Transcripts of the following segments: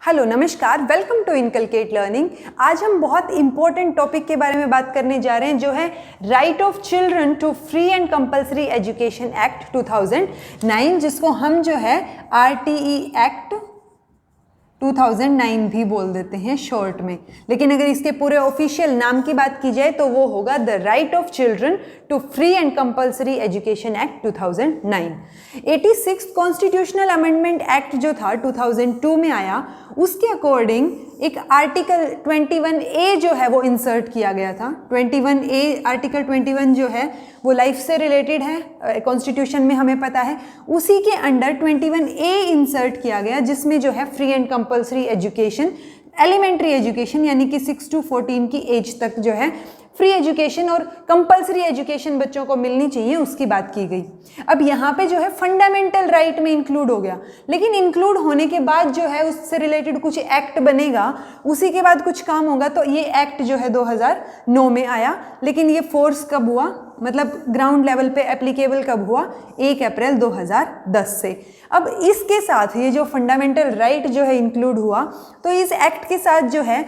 Hello नमस्कार, welcome to inculcate learning. आज हम बहुत इंपॉर्टेंट टॉपिक के बारे में बात करने जा रहे हैं जो है right of children to free and compulsory education act 2009, जिसको हम जो है RTE एक्ट 2009 भी बोल देते हैं शॉर्ट में। लेकिन अगर इसके पूरे ऑफिशियल नाम की बात की जाए तो वो होगा the right of children to free and compulsory education act 2009। 86 constitutional amendment act जो था 2002 में आया, उसके अकॉर्डिंग एक आर्टिकल 21A जो है वो इंसर्ट किया गया था। 21A आर्टिकल 21 जो है वो लाइफ से रिलेटेड है, कॉन्स्टिट्यूशन में हमें पता है। उसी के अंडर 21A इंसर्ट किया गया जिसमें जो है free and compulsory education, elementary education यानी कि 6 to 14 की एज तक जो है फ्री एजुकेशन और कंपलसरी एजुकेशन बच्चों को मिलनी चाहिए, उसकी बात की गई। अब यहाँ पे जो है फंडामेंटल राइट में इंक्लूड हो गया, लेकिन इंक्लूड होने के बाद जो है उससे रिलेटेड कुछ एक्ट बनेगा, उसी के बाद कुछ काम होगा। तो ये एक्ट जो है 2009 में आया, लेकिन ये फोर्स कब हुआ, मतलब ग्राउंड लेवल पे एप्लीकेबल कब हुआ, 1 अप्रैल 2010 से। अब इसके साथ ये जो फंडामेंटल राइट जो है इंक्लूड हुआ, तो इस एक्ट के साथ जो है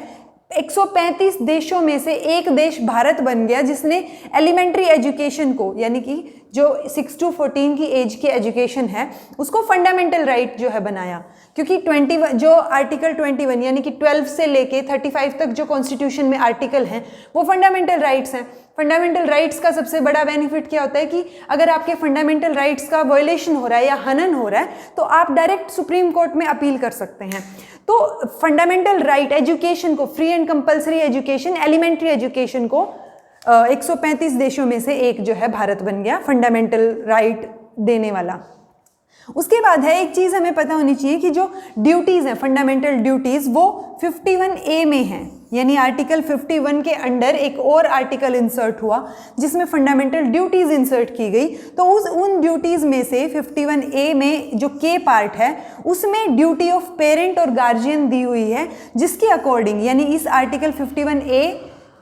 135 देशों में से एक देश भारत बन गया जिसने एलिमेंट्री एजुकेशन को, यानी कि जो 6 to 14 की एज की एजुकेशन है, उसको फंडामेंटल राइट जो है बनाया। क्योंकि 21 जो आर्टिकल 21 यानी कि 12 से लेके 35 तक जो कॉन्स्टिट्यूशन में आर्टिकल हैं वो फंडामेंटल राइट्स हैं। फंडामेंटल राइट्स का सबसे बड़ा बेनिफिट क्या होता है कि अगर आपके फंडामेंटल राइट्स का वायलेशन हो रहा है या हनन हो रहा है तो आप डायरेक्ट सुप्रीम कोर्ट में अपील कर सकते हैं। तो फंडामेंटल राइट एजुकेशन को, free and compulsory education, elementary education को 135 देशों में से एक जो है भारत बन गया फंडामेंटल राइट देने वाला। उसके बाद है एक चीज़ हमें पता होनी चाहिए कि जो ड्यूटीज़ हैं, फंडामेंटल ड्यूटीज़, वो 51A में हैं। यानी आर्टिकल 51 के अंडर एक और आर्टिकल इंसर्ट हुआ जिसमें फंडामेंटल ड्यूटीज़ इंसर्ट की गई। तो उन ड्यूटीज़ में से 51A में जो के पार्ट है उसमें ड्यूटी ऑफ पेरेंट और गार्जियन दी हुई है, जिसके अकॉर्डिंग, यानी इस आर्टिकल 51A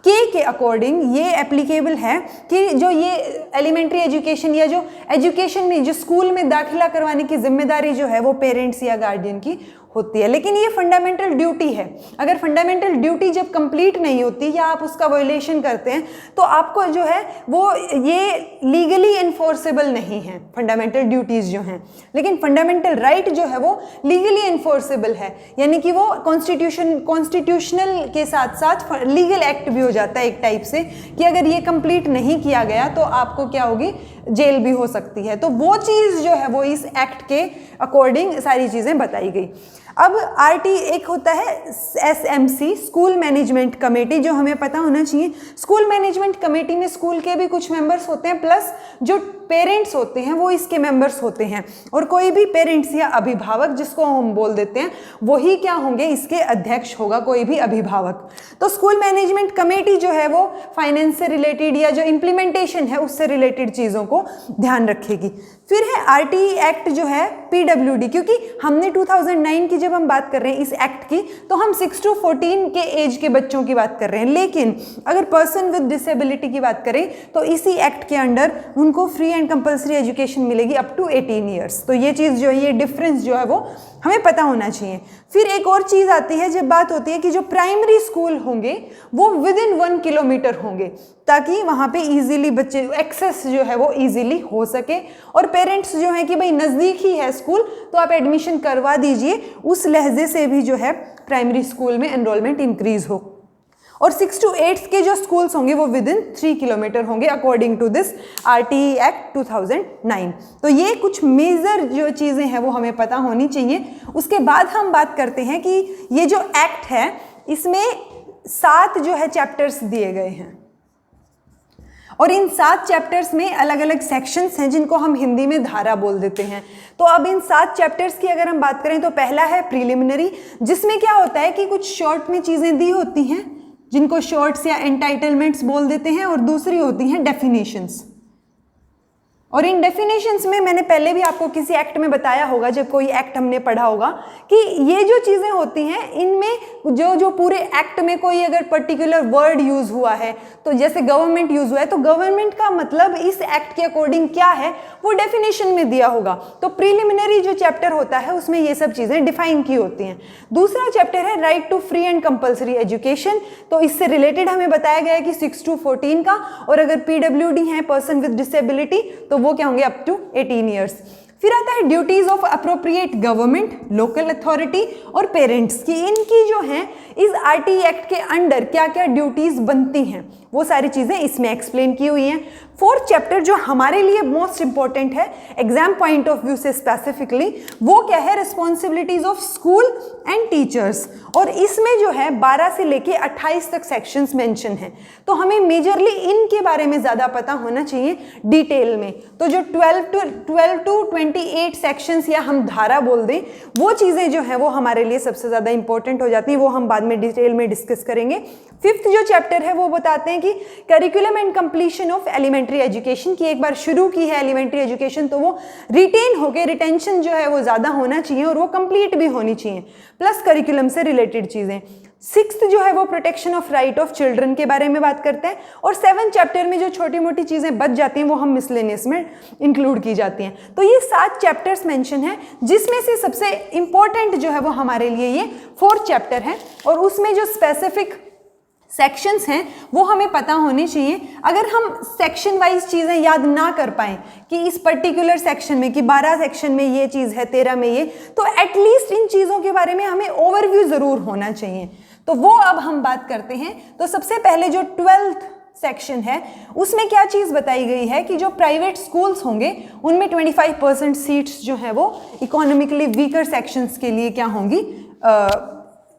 के अकॉर्डिंग ये एप्लीकेबल है कि जो ये एलिमेंट्री एजुकेशन या जो एजुकेशन में, जो स्कूल में दाखिला करवाने की जिम्मेदारी जो है वो पेरेंट्स या गार्जियन की होती है। लेकिन ये फंडामेंटल ड्यूटी है। अगर फंडामेंटल ड्यूटी जब कंप्लीट नहीं होती या आप उसका वायलेशन करते हैं तो आपको जो है वो ये लीगली एनफोर्सेबल नहीं है, फंडामेंटल ड्यूटीज़ जो हैं। लेकिन फंडामेंटल राइट जो है वो लीगली एनफोर्सेबल है, यानी कि वो कॉन्स्टिट्यूशनल के साथ साथ लीगल एक्ट भी हो जाता है एक टाइप से, कि अगर ये कंप्लीट नहीं किया गया तो आपको क्या होगी, जेल भी हो सकती है। तो वो चीज़ जो है वो इस एक्ट के अकॉर्डिंग सारी चीज़ें बताई गई। अब RT एक होता है SMC, स्कूल मैनेजमेंट कमेटी, जो हमें पता होना चाहिए। स्कूल मैनेजमेंट कमेटी में स्कूल के भी कुछ मेंबर्स होते हैं, प्लस जो पेरेंट्स होते हैं वो इसके मेंबर्स होते हैं, और कोई भी पेरेंट्स या अभिभावक जिसको हम बोल देते हैं वही क्या होंगे, इसके अध्यक्ष होगा कोई भी अभिभावक। तो स्कूल मैनेजमेंट कमेटी जो है वो फाइनेंस से रिलेटेड या जो इम्प्लीमेंटेशन है उससे रिलेटेड चीज़ों को ध्यान रखेगी। फिर है RTE एक्ट जो है PWD, क्योंकि हमने 2009 की जब हम बात कर रहे हैं इस एक्ट की तो हम 6 to 14 के एज के बच्चों की बात कर रहे हैं, लेकिन अगर पर्सन विद डिसेबिलिटी की बात करें तो इसी एक्ट के अंडर उनको फ्री एंड कंपलसरी एजुकेशन मिलेगी अप टू 18 ईयर्स। तो ये चीज़ जो है, ये डिफरेंस जो है वो हमें पता होना चाहिए। फिर एक और चीज़ आती है जब बात होती है कि जो प्राइमरी स्कूल होंगे वो विद इन 1 किलोमीटर होंगे, ताकि वहाँ पे इजीली बच्चे एक्सेस जो है वो इजीली हो सके, और पेरेंट्स जो है कि भाई नज़दीक ही है स्कूल तो आप एडमिशन करवा दीजिए, उस लहजे से भी जो है प्राइमरी स्कूल में एनरोलमेंट इंक्रीज हो। और 6 to 8 के जो स्कूल्स होंगे वो विद इन 3 किलोमीटर होंगे according to this RTE act 2009। तो ये कुछ मेजर जो चीज़ें हैं वो हमें पता होनी चाहिए। उसके बाद हम बात करते हैं कि ये जो एक्ट है इसमें 7 जो है चैप्टर्स दिए गए हैं, और इन 7 चैप्टर्स में अलग अलग सेक्शंस हैं जिनको हम हिंदी में धारा बोल देते हैं। तो अब इन 7 चैप्टर्स की अगर हम बात करें तो पहला है प्रीलिमिनरी, जिसमें क्या होता है कि कुछ शॉर्ट में चीज़ें दी होती हैं जिनको शॉर्ट्स या एंटाइटलमेंट्स बोल देते हैं, और दूसरी होती हैं डेफिनेशंस। और इन डेफिनेशंस में मैंने पहले भी आपको किसी एक्ट में बताया होगा, जब कोई एक्ट हमने पढ़ा होगा, कि ये जो चीज़ें होती हैं इनमें जो पूरे एक्ट में कोई अगर पर्टिकुलर वर्ड यूज़ हुआ है, तो जैसे गवर्नमेंट यूज़ हुआ है, तो गवर्नमेंट का मतलब इस एक्ट के अकॉर्डिंग क्या है वो डेफिनेशन में दिया होगा। तो प्रीलिमिनरी जो चैप्टर होता है उसमें ये सब चीज़ें डिफाइन की होती हैं। दूसरा चैप्टर है right to free and compulsory education. तो इससे रिलेटेड हमें बताया गया है कि 6 to 14 का, और अगर PWD है, पर्सन विद डिसेबिलिटी, तो वो क्या होंगे अप टू 18 ईयर्स। फिर आता है duties of appropriate government, local authority और पेरेंट्स की, इनकी जो हैं इस RT एक्ट के अंडर क्या क्या ड्यूटीज बनती हैं, वो सारी चीज़ें इसमें एक्सप्लेन की हुई हैं। फोर्थ चैप्टर जो हमारे लिए मोस्ट इंपॉर्टेंट है एग्जाम पॉइंट ऑफ व्यू से स्पेसिफिकली, वो क्या है, responsibilities of school and teachers. और इसमें जो है 12 से लेके 28 तक सेक्शंस मेंशन हैं। तो हमें मेजरली इनके बारे में ज़्यादा पता होना चाहिए डिटेल में। तो जो 12 to 28 सेक्शंस या हम धारा बोल दें, वो चीज़ें जो हैं वो हमारे लिए सबसे ज़्यादा इंपॉर्टेंट हो जाती हैं, वो हम बाद में डिटेल में डिस्कस करेंगे। फिफ्थ जो चैप्टर है वो बताते हैं कि curriculum and completion of elementary education, की एक बार शुरू की है एलिमेंट्री एजुकेशन तो वो रिटेन हो गए, रिटेंशन जो है वो ज़्यादा होना चाहिए और वो कंप्लीट भी होनी चाहिए, प्लस करिकुलम से रिलेटेड चीज़ें। सिक्स्थ जो है वो protection of right of children के बारे में बात करते हैं। और 7th चैप्टर में जो छोटी मोटी चीज़ें बच जाती हैं वो हम मिसलेनियस में इंक्लूड की जाती हैं। तो ये 7 चैप्टर्स मेंशन हैं, जिसमें से सबसे इंपॉर्टेंट जो है वो हमारे लिए ये 4th चैप्टर है, और उसमें जो स्पेसिफिक सेक्शंस हैं वो हमें पता होने चाहिए। अगर हम सेक्शन वाइज चीज़ें याद ना कर पाएँ कि इस पर्टिकुलर सेक्शन में कि 12 सेक्शन में ये चीज़ है, 13 में ये, तो एटलीस्ट इन चीज़ों के बारे में हमें ओवरव्यू ज़रूर होना चाहिए। तो वो अब हम बात करते हैं। तो सबसे पहले जो 12th सेक्शन है उसमें क्या चीज़ बताई गई है कि जो प्राइवेट स्कूल्स होंगे उनमें 25% सीट्स जो है वो इकोनॉमिकली वीकर सेक्शंस के लिए क्या होंगी,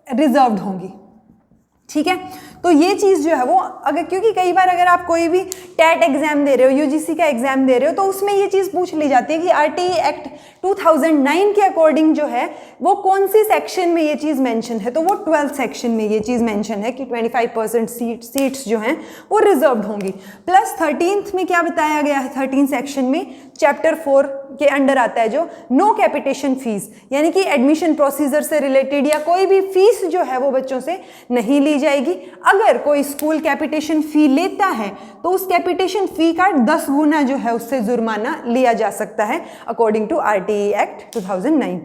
रिजर्व्ड होंगी। ठीक है, तो ये चीज़ जो है वो अगर, क्योंकि कई बार अगर आप कोई भी टेट एग्जाम दे रहे हो, यूजीसी का एग्जाम दे रहे हो, तो उसमें ये चीज़ पूछ ली जाती है कि RTE एक्ट 2009 के अकॉर्डिंग जो है वो कौन सी सेक्शन में ये चीज़ मेंशन है। तो वो 12th सेक्शन में ये चीज़ मेंशन है कि 25% सीट्स जो हैं वो रिजर्व्ड होंगी। प्लस 13th में क्या बताया गया है, 13th सेक्शन में चैप्टर 4 के अंडर आता है जो नो कैपिटेशन फीस, यानी कि एडमिशन प्रोसीजर से रिलेटेड या कोई भी फीस जो है वो बच्चों से नहीं ली जाएगी। अगर कोई स्कूल कैपिटेशन फ़ी लेता है तो उस कैपिटेशन फ़ी का 10 गुना जो है उससे जुर्माना लिया जा सकता है अकॉर्डिंग टू RTE एक्ट 2009।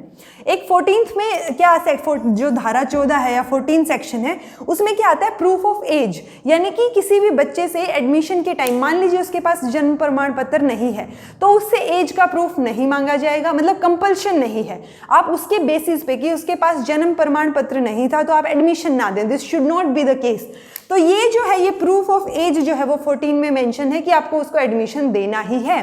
एक 14th में क्या, जो धारा 14 है या 14 सेक्शन है, उसमें क्या आता है, प्रूफ ऑफ एज, यानी कि किसी भी बच्चे से एडमिशन के टाइम, मान लीजिए उसके पास जन्म प्रमाण पत्र नहीं है, तो उससे एज का प्रूफ नहीं मांगा जाएगा, मतलब कंपल्शन नहीं है। आप उसके बेसिस पे कि उसके पास जन्म प्रमाण पत्र नहीं था तो आप एडमिशन ना दें, this should not be the case. तो ये जो है, ये प्रूफ ऑफ एज जो है वो 14 में मेंशन है कि आपको उसको एडमिशन देना ही है।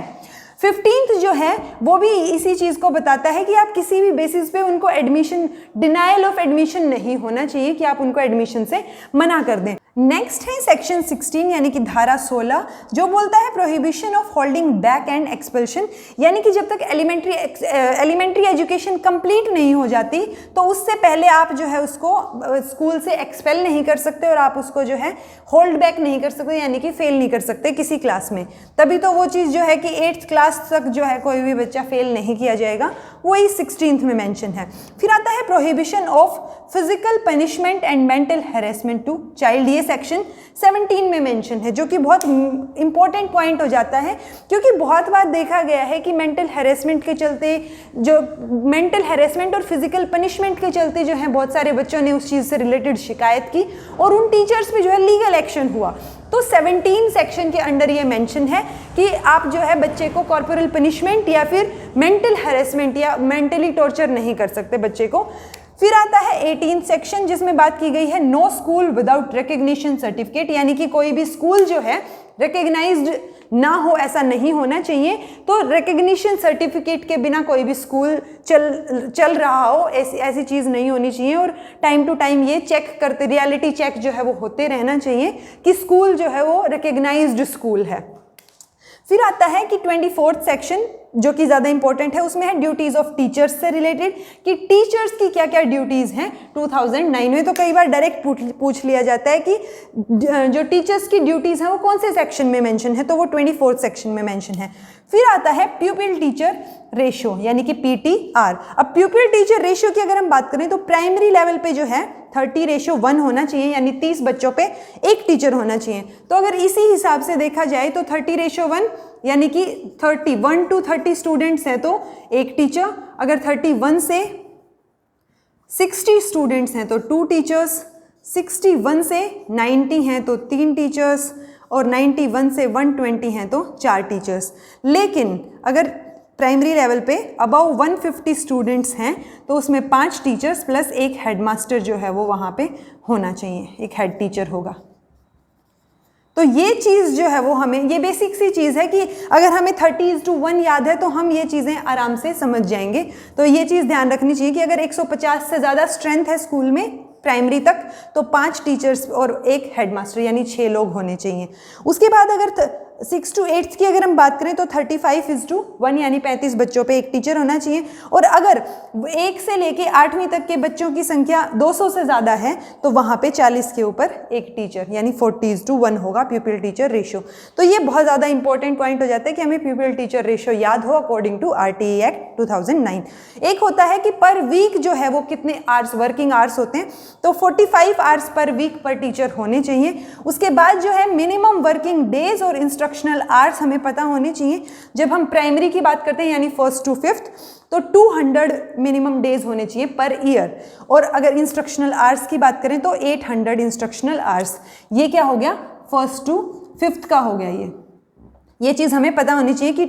15th जो है वो भी इसी चीज़ को बताता है कि आप किसी भी बेसिस पे उनको एडमिशन, डिनायल ऑफ एडमिशन नहीं होना चाहिए कि आप उनको एडमिशन से मना कर दें। नेक्स्ट है सेक्शन 16 यानी कि धारा 16, जो बोलता है prohibition of holding back and expulsion, यानी कि जब तक एलिमेंट्री एजुकेशन कंप्लीट नहीं हो जाती तो उससे पहले आप जो है उसको स्कूल से एक्सपेल नहीं कर सकते और आप उसको जो है होल्ड बैक नहीं कर सकते, यानी कि फेल नहीं कर सकते किसी क्लास में। तभी तो वो चीज़ जो है कि 8th क्लास तक जो है कोई भी बच्चा फेल नहीं किया जाएगा, वही 16th में मेंशन है। फिर आता है prohibition of physical punishment and mental harassment to child, ये सेक्शन 17 में मेंशन है, जो कि बहुत इंपॉर्टेंट पॉइंट हो जाता है, क्योंकि बहुत बार देखा गया है कि मेंटल हैरेसमेंट के चलते, जो मेंटल हैरेसमेंट और फिजिकल पनिशमेंट के चलते जो है बहुत सारे बच्चों ने उस चीज़ से रिलेटेड शिकायत की और उन टीचर्स पे जो है लीगल एक्शन हुआ। तो 17 सेक्शन के अंडर ये मेंशन है कि आप जो है बच्चे को कॉर्पोरल पनिशमेंट या फिर मेंटल हैरेसमेंट या मेंटली टॉर्चर नहीं कर सकते बच्चे को। फिर आता है 18 सेक्शन, जिसमें बात की गई है no school without recognition certificate, यानी कि कोई भी स्कूल जो है रिकग्नाइज्ड ना हो, ऐसा नहीं होना चाहिए। तो रिकग्निशन सर्टिफिकेट के बिना कोई भी स्कूल चल रहा हो, ऐसी चीज़ नहीं होनी चाहिए। और टाइम टू टाइम ये चेक करते, रियलिटी चेक जो है वो होते रहना चाहिए कि स्कूल जो है वो रिकग्नाइज्ड स्कूल है। फिर आता है कि 24th सेक्शन, जो कि ज़्यादा इंपॉर्टेंट है, उसमें है ड्यूटीज़ ऑफ टीचर्स से रिलेटेड कि टीचर्स की क्या क्या ड्यूटीज़ हैं 2009 में। तो कई बार डायरेक्ट पूछ लिया जाता है कि जो टीचर्स की ड्यूटीज़ हैं वो कौन से सेक्शन में मेंशन है, तो वो 24th सेक्शन में मेंशन है। फिर आता है प्यूपिल टीचर रेशो यानी कि PTR। अब प्यूपिल टीचर रेशो की अगर हम बात करें तो प्राइमरी लेवल पे जो है 30:1 होना चाहिए, यानी 30 बच्चों पे एक टीचर होना चाहिए। तो अगर इसी हिसाब से देखा जाए तो 30:1 यानी कि 1 to 30 स्टूडेंट्स हैं तो एक टीचर, अगर 31 से 60 स्टूडेंट्स हैं तो 2 टीचर्स, 61 से 90 हैं तो 3 टीचर्स, और 91 से 120 हैं तो 4 टीचर्स। लेकिन अगर प्राइमरी लेवल पे अबाउ 150 स्टूडेंट्स हैं तो उसमें 5 टीचर्स प्लस एक हेडमास्टर जो है वो वहाँ पे होना चाहिए, एक हेड टीचर होगा। तो ये चीज़ जो है वो हमें, ये बेसिक सी चीज़ है कि अगर हमें 30:1 याद है तो हम ये चीज़ें आराम से समझ जाएंगे। तो ये चीज़ ध्यान रखनी चाहिए कि अगर 150 से ज़्यादा स्ट्रेंथ है स्कूल में प्राइमरी तक तो 5 टीचर्स और एक हेडमास्टर यानी 6 लोग होने चाहिए। उसके बाद अगर 6 to 8 की अगर हम बात करें तो 35:1 यानी 35 बच्चों पे एक टीचर होना चाहिए। और अगर 1 से लेके 8वीं तक के बच्चों की संख्या 200 से ज़्यादा है तो वहाँ पे 40 के ऊपर एक टीचर यानी 40:1 होगा प्यूपिल टीचर रेशो। तो ये बहुत ज़्यादा इंपॉर्टेंट पॉइंट हो जाता है कि हमें प्यूपिल टीचर रेशो याद हो अकॉर्डिंग टू RTE एक्ट 2009। एक होता है कि पर वीक जो है वो कितने आवर्स, वर्किंग आवर्स होते हैं, तो 45 आवर्स पर वीक पर टीचर होने चाहिए। उसके बाद जो है मिनिमम वर्किंग डेज और इंस्ट्रक्शनल आवर्स हमें पता होने चाहिए। जब हम प्राइमरी की बात करते हैं यानी 1st to 5th तो 200 मिनिमम डेज होने चाहिए पर ईयर, और अगर इंस्ट्रक्शनल आवर्स की बात करें तो 800 इंस्ट्रक्शनल आवर्स। ये क्या हो गया, 1st to 5th का हो गया। ये चीज़ हमें पता होनी चाहिए कि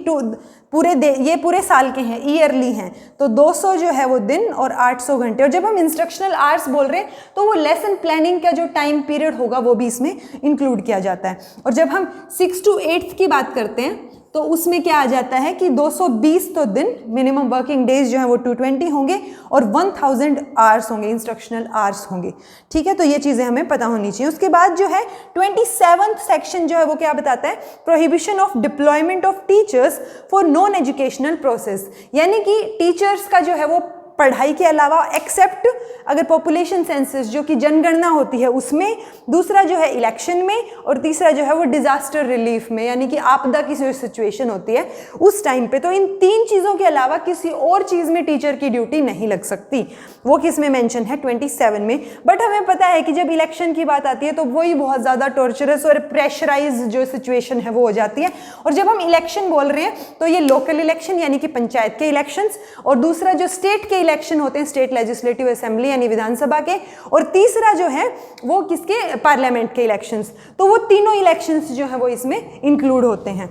ये पूरे साल के हैं, ईयरली हैं, तो 200 जो है वो दिन और 800 घंटे। और जब हम इंस्ट्रक्शनल आवर्स बोल रहे हैं तो वो लेसन प्लानिंग का जो टाइम पीरियड होगा वो भी इसमें इंक्लूड किया जाता है। और जब हम 6 to 8 की बात करते हैं तो उसमें क्या आ जाता है कि 220 तो दिन, मिनिमम वर्किंग डेज जो है वो 220 होंगे और 1000 आवर्स होंगे, इंस्ट्रक्शनल आवर्स होंगे। ठीक है, तो ये चीज़ें हमें पता होनी चाहिए। उसके बाद जो है 27th सेक्शन जो है वो क्या बताता है, prohibition of deployment of teachers for non educational process, यानी कि टीचर्स का जो है वो पढ़ाई के अलावा एक्सेप्ट अगर पॉपुलेशन सेंसस जो कि जनगणना होती है उसमें, दूसरा जो है इलेक्शन में, और तीसरा जो है वो डिजास्टर रिलीफ में, यानी कि आपदा की जो सिचुएशन होती है उस टाइम पे, तो इन 3 चीज़ों के अलावा किसी और चीज़ में टीचर की ड्यूटी नहीं लग सकती। वो किस में मेंशन है, 27 में। बट हमें पता है कि जब इलेक्शन की बात आती है तो वही बहुत ज़्यादा टॉर्चरस और प्रेशराइज जो सिचुएशन है वो हो जाती है। और जब हम इलेक्शन बोल रहे हैं तो ये लोकल इलेक्शन यानी कि पंचायत के इलेक्शंस, और दूसरा जो स्टेट के इलेक्शन होते हैं, स्टेट लेजिस्लेटिव असेंबली यानी विधानसभा के, और तीसरा जो है वो किसके, पार्लियामेंट के इलेक्शंस। तो वो तीनों इलेक्शंस जो है वो इसमें इंक्लूड होते हैं।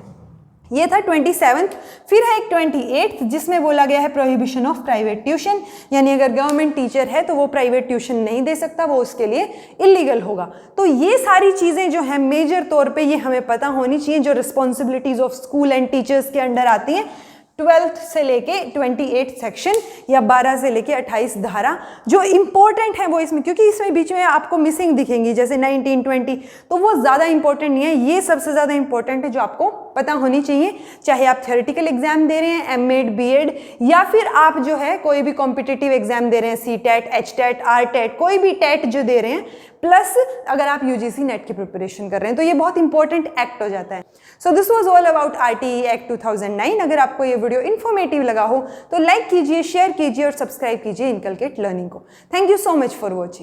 ये था 27th। फिर है एक 28th जिसमें बोला गया है प्रोहिबिशन ऑफ प्राइवेट ट्यूशन, यानी अगर गवर्नमेंट टीचर है तो वो प्राइवेट ट्यूशन नहीं दे सकता, वो उसके लिए इलीगल होगा। तो ये सारी चीज़ें जो हैं मेजर तौर पे ये हमें पता होनी चाहिए, जो responsibilities of school and teachers के अंडर आती हैं। 12th से लेके 28 सेक्शन या 12 से लेके 28 धारा जो इंपॉर्टेंट है वो इसमें, क्योंकि इसमें बीच में आपको मिसिंग दिखेंगी जैसे 19, 20, तो वो ज़्यादा इंपॉर्टेंट नहीं है। ये सबसे ज़्यादा इंपॉर्टेंट है जो आपको पता होनी चाहिए, चाहे आप थ्योरेटिकल एग्जाम दे रहे हैं, एमएड, बीएड, या फिर आप जो है कोई भी कॉम्पिटिटिव एग्जाम दे रहे हैं, सीटेट, एचटेट, आरटेट, कोई भी टेट जो दे रहे हैं, प्लस अगर आप यूजीसी नेट की प्रिपरेशन कर रहे हैं, तो ये बहुत इंपॉर्टेंट एक्ट हो जाता है। So this was all about RTE act 2009। अगर आपको ये वीडियो इन्फॉर्मेटिव लगा हो तो लाइक कीजिए, शेयर कीजिए और सब्सक्राइब कीजिए इनकलकेट लर्निंग को। Thank you so much for watching.